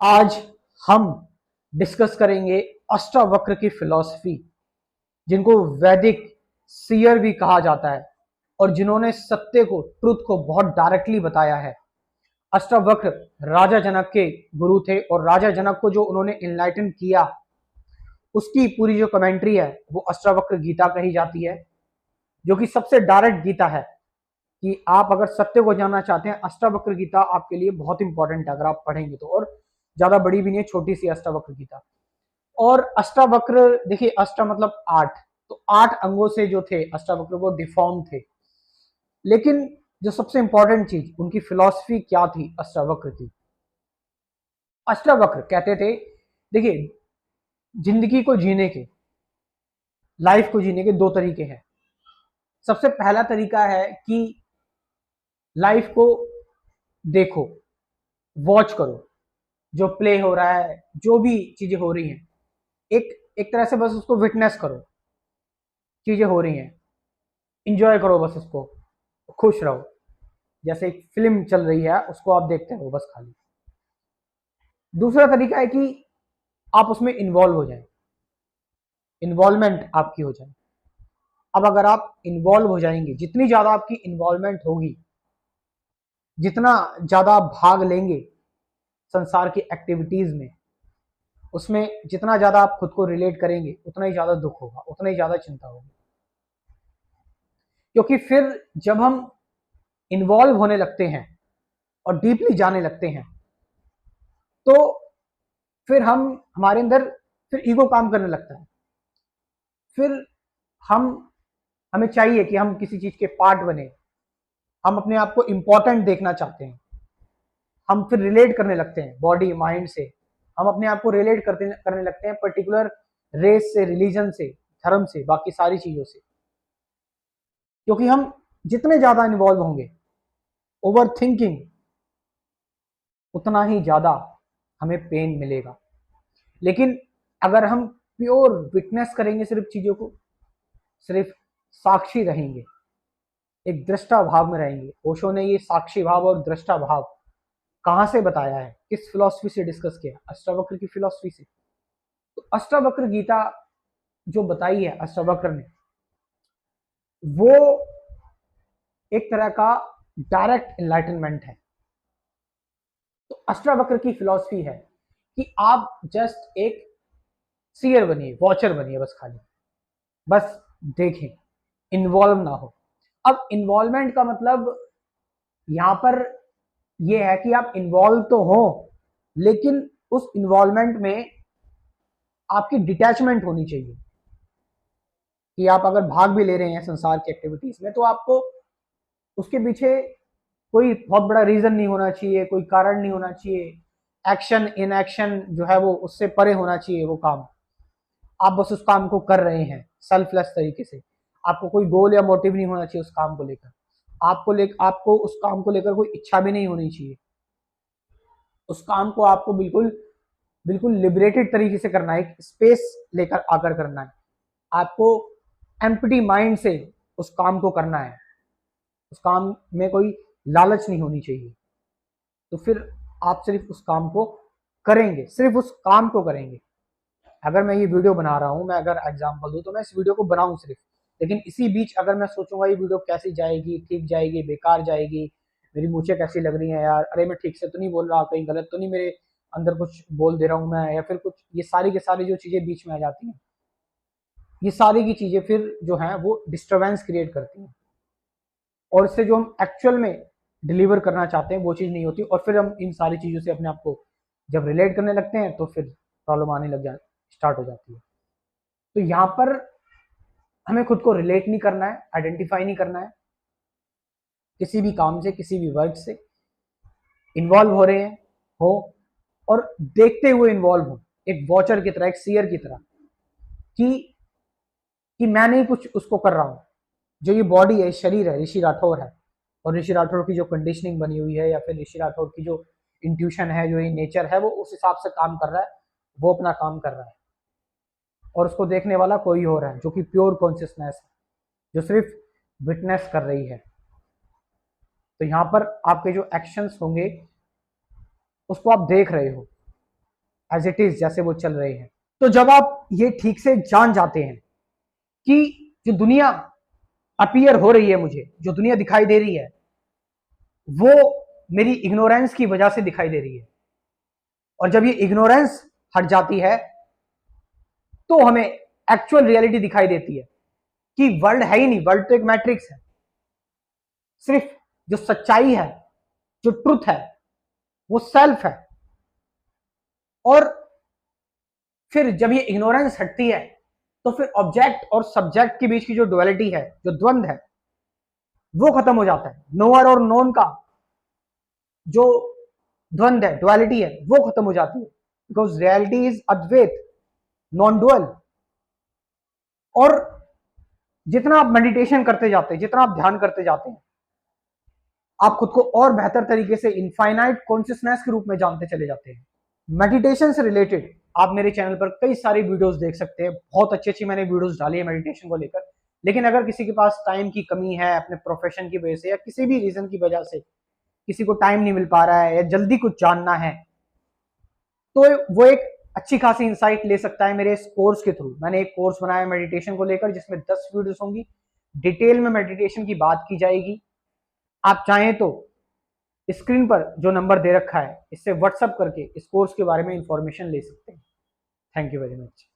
आज हम डिस्कस करेंगे अष्टावक्र की फिलॉसफी, जिनको वैदिक सीयर भी कहा जाता है और जिन्होंने सत्य को, ट्रुथ को बहुत डायरेक्टली बताया है। अष्टावक्र राजा जनक के गुरु थे और राजा जनक को जो उन्होंने इनलाइटन किया, उसकी पूरी जो कमेंट्री है वो अष्टावक्र गीता कही जाती है, जो कि सबसे डायरेक्ट गीता है कि आप अगर सत्य को जानना चाहते हैं, अष्टावक्र गीता आपके लिए बहुत इंपॉर्टेंट है अगर आप पढ़ेंगे तो। और ज्यादा बड़ी भी नहीं है, छोटी सी अष्टावक्र गीता। और अष्टावक्र देखिए, अष्टा मतलब 8, तो 8 अंगों से जो थे अष्टावक्र वो डिफॉर्म थे। लेकिन जो सबसे इंपॉर्टेंट चीज, उनकी फिलॉसफी क्या थी अष्टावक्र की। अष्टावक्र कहते थे, देखिए, जिंदगी को जीने के, लाइफ को जीने के दो तरीके हैं। सबसे पहला तरीका है कि लाइफ को देखो, वॉच करो, जो प्ले हो रहा है, जो भी चीजें हो रही हैं, एक एक तरह से बस उसको विटनेस करो, चीजें हो रही हैं, इंजॉय करो, बस उसको, खुश रहो। जैसे एक फिल्म चल रही है, उसको आप देखते हो बस खाली। दूसरा तरीका है कि आप उसमें इन्वॉल्व हो जाए, इन्वॉल्वमेंट आपकी हो जाए। अब अगर आप इन्वॉल्व हो जाएंगे, जितनी ज्यादा आपकी इन्वॉल्वमेंट होगी, जितना ज्यादा आप भाग लेंगे संसार की एक्टिविटीज में, उसमें जितना ज्यादा आप खुद को रिलेट करेंगे, उतना ही ज्यादा दुख होगा, उतना ही ज्यादा चिंता होगी। क्योंकि फिर जब हम इन्वॉल्व होने लगते हैं और डीपली जाने लगते हैं, तो फिर हमारे अंदर फिर ईगो काम करने लगता है। फिर हम हमें चाहिए कि हम किसी चीज के पार्ट बने, हम अपने आप को इंपॉर्टेंट देखना चाहते हैं। हम फिर रिलेट करने लगते हैं बॉडी माइंड से, हम अपने आप को रिलेट करने लगते हैं पर्टिकुलर रेस से, रिलीजन से, धर्म से, बाकी सारी चीजों से। क्योंकि हम जितने ज्यादा इन्वॉल्व होंगे, ओवर थिंकिंग, उतना ही ज्यादा हमें पेन मिलेगा। लेकिन अगर हम प्योर विटनेस करेंगे, सिर्फ चीजों को, सिर्फ साक्षी रहेंगे, एक दृष्टा भाव में रहेंगे। ओशो ने ये साक्षी भाव और दृष्टा भाव कहां से बताया है, किस फिलॉसफी से डिस्कस किया? अष्टावक्र की फिलॉसफी से। तो अष्टावक्र गीता जो बताई है अष्टावक्र ने, वो एक तरह का डायरेक्ट एनलाइटनमेंट है। तो अष्टावक्र की फिलॉसफी है कि आप जस्ट एक सीयर बनिए, वॉचर बनिए, बस खाली, बस देखें, इन्वॉल्व ना हो। अब इन्वॉल्वमेंट का मतलब यहां पर यह है कि आप इन्वॉल्व तो हो, लेकिन उस इन्वॉल्वमेंट में आपकी डिटैचमेंट होनी चाहिए। कि आप अगर भाग भी ले रहे हैं संसार की एक्टिविटीज में, तो आपको उसके पीछे कोई बहुत बड़ा रीजन नहीं होना चाहिए, कोई कारण नहीं होना चाहिए। एक्शन इन एक्शन जो है वो उससे परे होना चाहिए वो काम। आप बस उस काम को कर रहे हैं सेल्फलेस तरीके से। आपको कोई गोल या मोटिव नहीं होना चाहिए उस काम को लेकर। आपको उस काम को लेकर कोई इच्छा भी नहीं होनी चाहिए। उस काम को आपको बिल्कुल बिल्कुल लिबरेटेड तरीके से करना है, एक स्पेस लेकर आकर करना है। आपको एम्प्टी माइंड से उस काम को करना है। उस काम में कोई लालच नहीं होनी चाहिए। तो फिर आप सिर्फ उस काम को करेंगे, सिर्फ उस काम को करेंगे। अगर मैं ये वीडियो बना रहा हूँ, मैं अगर एग्जांपल दूं, तो मैं इस वीडियो को बनाऊं सिर्फ, लेकिन इसी बीच अगर मैं सोचूंगा ये वीडियो कैसी जाएगी, ठीक जाएगी, बेकार जाएगी, मेरी मूछें कैसी लग रही हैं यार, अरे मैं ठीक से तो नहीं बोल रहा, कहीं गलत तो नहीं मेरे अंदर कुछ बोल दे रहा हूँ मैं, या फिर कुछ, ये सारी की सारी जो चीजें बीच में आ जाती हैं, ये सारी की चीजें फिर जो है वो डिस्टर्बेंस क्रिएट करती हैं। और इससे जो हम एक्चुअल में डिलीवर करना चाहते हैं वो चीज नहीं होती। और फिर हम इन सारी चीजों से अपने आप को जब रिलेट करने लगते हैं, तो फिर प्रॉब्लम आने लग जा स्टार्ट हो जाती है। तो यहाँ पर हमें खुद को रिलेट नहीं करना है, आइडेंटिफाई नहीं करना है किसी भी काम से, किसी भी वर्क से। इन्वॉल्व हो रहे हैं, हो, और देखते हुए इन्वॉल्व हो, एक वॉचर की तरह, एक सीयर की तरह, कि मैं नहीं कुछ उसको कर रहा हूं। जो ये बॉडी है, शरीर है, ऋषि राठौर है, और ऋषि राठौर की जो कंडीशनिंग बनी हुई है, या फिर ऋषि राठौर की जो इंट्यूशन है, जो ये नेचर है, वो उस हिसाब से काम कर रहा है। वो अपना काम कर रहा है और उसको देखने वाला कोई और है, जो कि प्योर कॉन्शियसनेस है, जो सिर्फ विटनेस कर रही है। तो यहाँ पर आपके जो एक्शंस होंगे, उसको आप देख रहे हो, एज इट इज जैसे वो चल रहे हैं। तो जब आप ये ठीक से जान जाते हैं कि जो दुनिया अपीयर हो रही है, मुझे जो दुनिया दिखाई दे रही है वो मेरी इग्नोरेंस की वजह से दिखाई दे रही है, और जब ये इग्नोरेंस हट जाती है तो हमें एक्चुअल रियलिटी दिखाई देती है कि वर्ल्ड है ही नहीं, वर्ल्ड तो एक मैट्रिक्स है। सिर्फ जो सच्चाई है, जो ट्रुथ है, वो सेल्फ है। और फिर जब ये इग्नोरेंस हटती है तो फिर ऑब्जेक्ट और सब्जेक्ट के बीच की जो डुअलिटी है, जो द्वंद है, वो खत्म हो जाता है। नोअर और नोन का जो द्वंद है, डुअलिटी है, वो खत्म हो जाती है, बिकॉज रियलिटी इज अद्वैत, नॉन डुअल। और जितना आप मेडिटेशन करते जाते हैं, जितना आप ध्यान करते जाते हैं, आप खुद को और बेहतर तरीके से इनफाइनाइट कॉन्शियसनेस के रूप में जानते चले जाते हैं। मेडिटेशन से रिलेटेड आप मेरे चैनल पर कई सारी वीडियोस देख सकते हैं, बहुत अच्छी अच्छी मैंने वीडियोस डाली है मेडिटेशन को लेकर। लेकिन अगर किसी के पास टाइम की कमी है, अपने प्रोफेशन की वजह से या किसी भी रीजन की वजह से किसी को टाइम नहीं मिल पा रहा है या जल्दी कुछ जानना है, तो वो एक अच्छी खासी इंसाइट ले सकता है मेरे इस कोर्स के थ्रू। मैंने एक कोर्स बनाया है मेडिटेशन को लेकर, जिसमें 10 वीडियोस होंगी, डिटेल में मेडिटेशन की बात की जाएगी। आप चाहें तो स्क्रीन पर जो नंबर दे रखा है, इससे व्हाट्सएप करके इस कोर्स के बारे में इंफॉर्मेशन ले सकते हैं। Thank you very much.